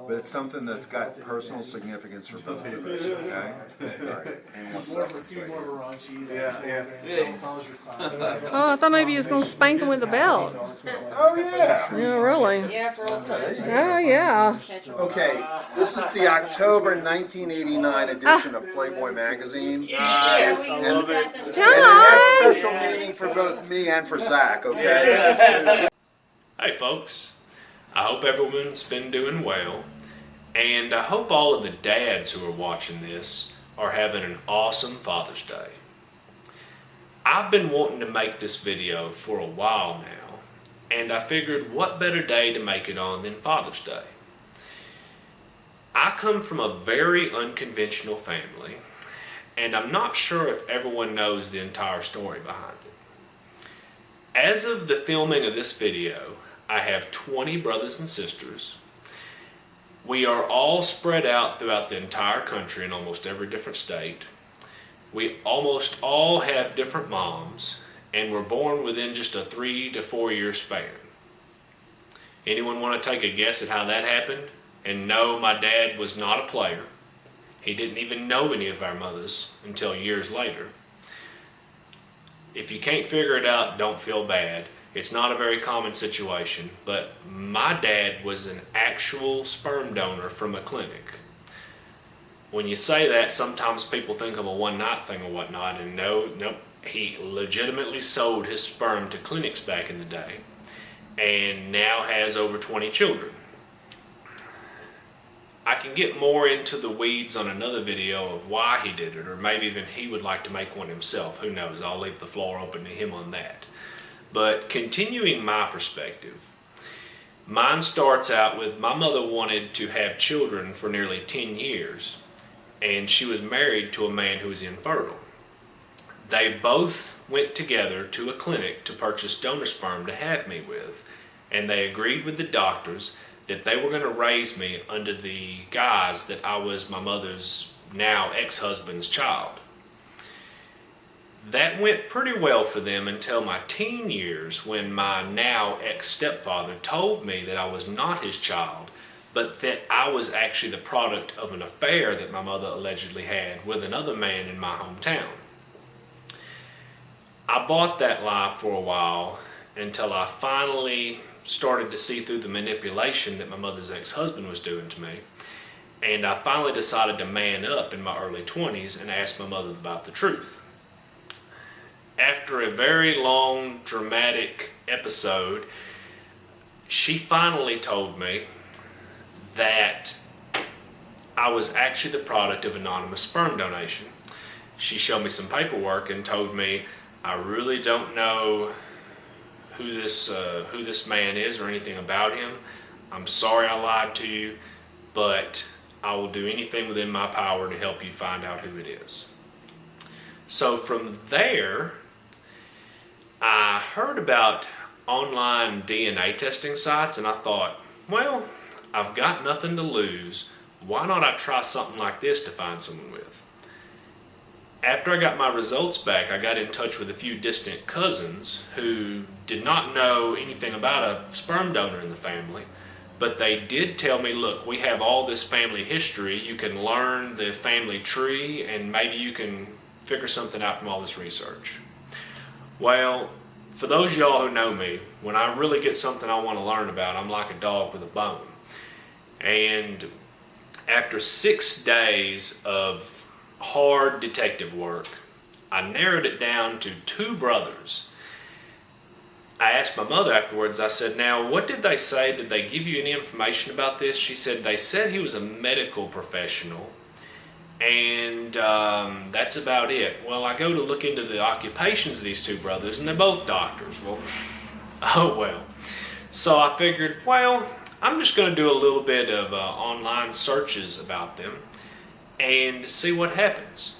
But it's something that's got personal significance for both of us, okay? Alright. And what's up? Yeah. Oh, I thought maybe he was going to spank him with a belt. Oh, yeah. Yeah, really? Yeah, for old times. Oh, yeah. Okay, this is the October 1989 edition of Playboy magazine. Nice, I love it. And it has special meaning for both me and for Zach, okay? Hey folks, I hope everyone's been doing well, and I hope all of the dads who are watching this are having an awesome Father's Day. I've been wanting to make this video for a while now, and I figured what better day to make it on than Father's Day. I come from a very unconventional family, and I'm not sure if everyone knows the entire story behind it. As of the filming of this video, I have 20 brothers and sisters. We are all spread out throughout the entire country in almost every different state. We almost all have different moms, and were born within just a 3 to 4 year span. Anyone want to take a guess at how that happened? And no, my dad was not a player. He didn't even know any of our mothers until years later. If you can't figure it out, don't feel bad. It's not a very common situation, but my dad was an actual sperm donor from a clinic. When you say that, sometimes people think of a one-night thing or whatnot, and nope, he legitimately sold his sperm to clinics back in the day, and now has over 20 children. I can get more into the weeds on another video of why he did it, or maybe even he would like to make one himself. Who knows? I'll leave the floor open to him on that. But continuing my perspective, mine starts out with my mother wanted to have children for nearly 10 years, and she was married to a man who was infertile. They both went together to a clinic to purchase donor sperm to have me with, and they agreed with the doctors that they were going to raise me under the guise that I was my mother's now ex-husband's child. That went pretty well for them until my teen years, when my now ex-stepfather told me that I was not his child, but that I was actually the product of an affair that my mother allegedly had with another man in my hometown. I bought that lie for a while until I finally started to see through the manipulation that my mother's ex-husband was doing to me, and I finally decided to man up in my early 20s and ask my mother about the truth. After a very long, dramatic episode, she finally told me that I was actually the product of anonymous sperm donation. She showed me some paperwork and told me, I really don't know who this man is or anything about him. I'm sorry I lied to you, but I will do anything within my power to help you find out who it is. So from there, I heard about online DNA testing sites, and I thought, well, I've got nothing to lose. Why not I try something like this to find someone with? After I got my results back, I got in touch with a few distant cousins who did not know anything about a sperm donor in the family, but they did tell me, look, we have all this family history. You can learn the family tree, and maybe you can figure something out from all this research. Well, for those of y'all who know me, when I really get something I want to learn about, I'm like a dog with a bone. And after 6 days of hard detective work, I narrowed it down to 2 brothers. I asked my mother afterwards, I said, now what did they say? Did they give you any information about this? She said they said he was a medical professional, and that's about it. Well, I go to look into the occupations of these 2 brothers, and they're both doctors. Well, oh well. So I figured, well, I'm just going to do a little bit of online searches about them and see what happens.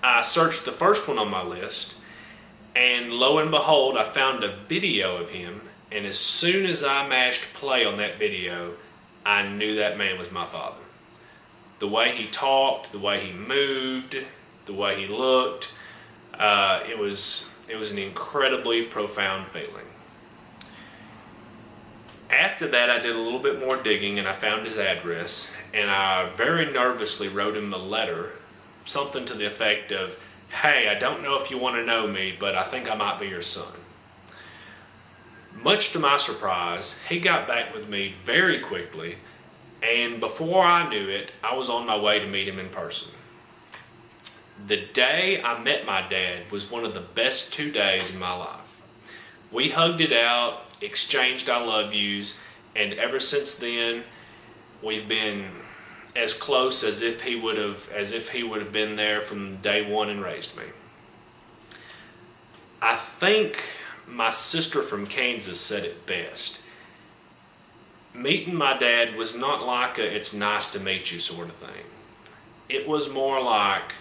I searched the first one on my list, and lo and behold, I found a video of him, and as soon as I mashed play on that video, I knew that man was my father. The way he talked, the way he moved, the way he looked, it was an incredibly profound feeling. After After that, I did a little bit more digging and I found his address, and I very nervously wrote him a letter, something to the effect of, "Hey, I don't know if you want to know me, but I think I might be your son." Much to my surprise, he got back with me very quickly, and before I knew it, I was on my way to meet him in person. The day I met my dad was one of the best 2 days in my life. We hugged it out, exchanged I love yous, and ever since then we've been as close as if he would have been there from day one and raised me. I think my sister from Kansas said it best. Meeting my dad was not like a "it's nice to meet you" sort of thing. It was more like,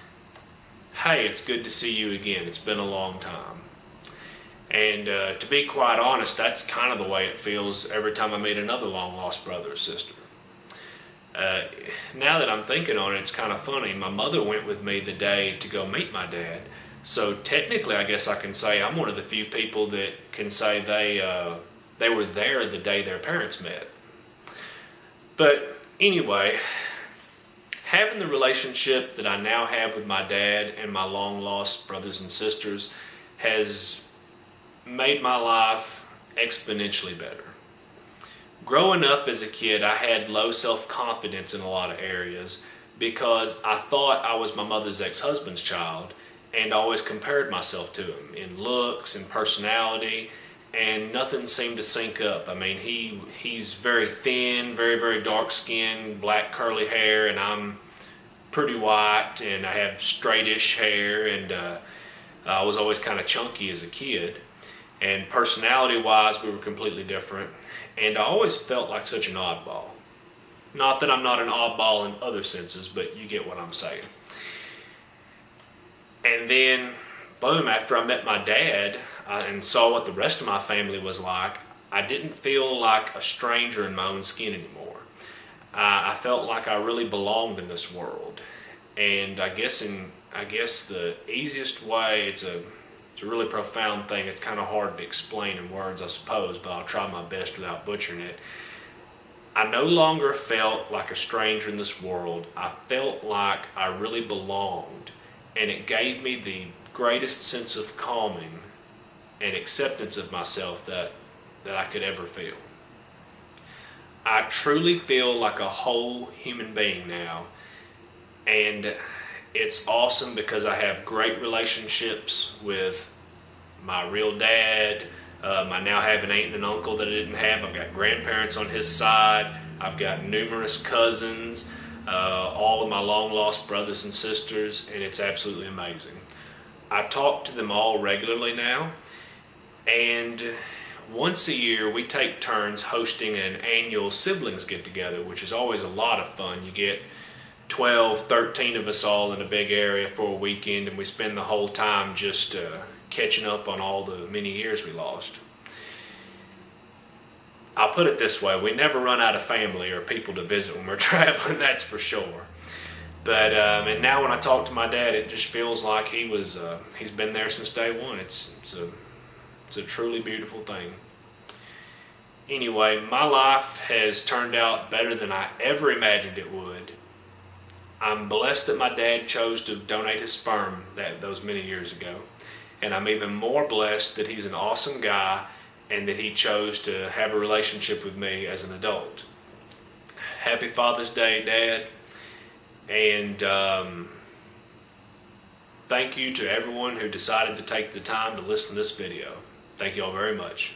"Hey, it's good to see you again. It's been a long time." And to be quite honest, that's kind of the way it feels every time I meet another long-lost brother or sister. Now that I'm thinking on it, it's kind of funny. My mother went with me the day to go meet my dad, so technically I guess I can say I'm one of the few people that can say they were there the day their parents met. But anyway, having the relationship that I now have with my dad and my long-lost brothers and sisters has made my life exponentially better. Growing up as a kid, I had low self-confidence in a lot of areas because I thought I was my mother's ex-husband's child and always compared myself to him in looks and personality, and nothing seemed to sync up. I mean, he's very thin, very, very dark-skinned, black curly hair, and I'm pretty white, and I have straightish hair, and I was always kind of chunky as a kid. And personality-wise, we were completely different. And I always felt like such an oddball. Not that I'm not an oddball in other senses, but you get what I'm saying. And then, boom, after I met my dad and saw what the rest of my family was like, I didn't feel like a stranger in my own skin anymore. I felt like I really belonged in this world. And I guess the easiest way, it's a really profound thing. It's kind of hard to explain in words, I suppose, but I'll try my best without butchering it. I no longer felt like a stranger in this world. I felt like I really belonged, and it gave me the greatest sense of calming and acceptance of myself that I could ever feel. I truly feel like a whole human being now, and it's awesome because I have great relationships with my real dad. I now have an aunt and an uncle that I didn't have. I've got grandparents on his side. I've got numerous cousins, all of my long-lost brothers and sisters, and it's absolutely amazing. I talk to them all regularly now, and once a year we take turns hosting an annual siblings get-together, which is always a lot of fun. You get 12, 13 of us all in a big area for a weekend, and we spend the whole time just catching up on all the many years we lost. I'll put it this way, we never run out of family or people to visit when we're traveling, that's for sure. But and now when I talk to my dad, it just feels like he's been there since day one. It's a truly beautiful thing. Anyway, my life has turned out better than I ever imagined it would. I'm blessed that my dad chose to donate his sperm those many years ago. And I'm even more blessed that he's an awesome guy and that he chose to have a relationship with me as an adult. Happy Father's Day, Dad. And thank you to everyone who decided to take the time to listen to this video. Thank you all very much.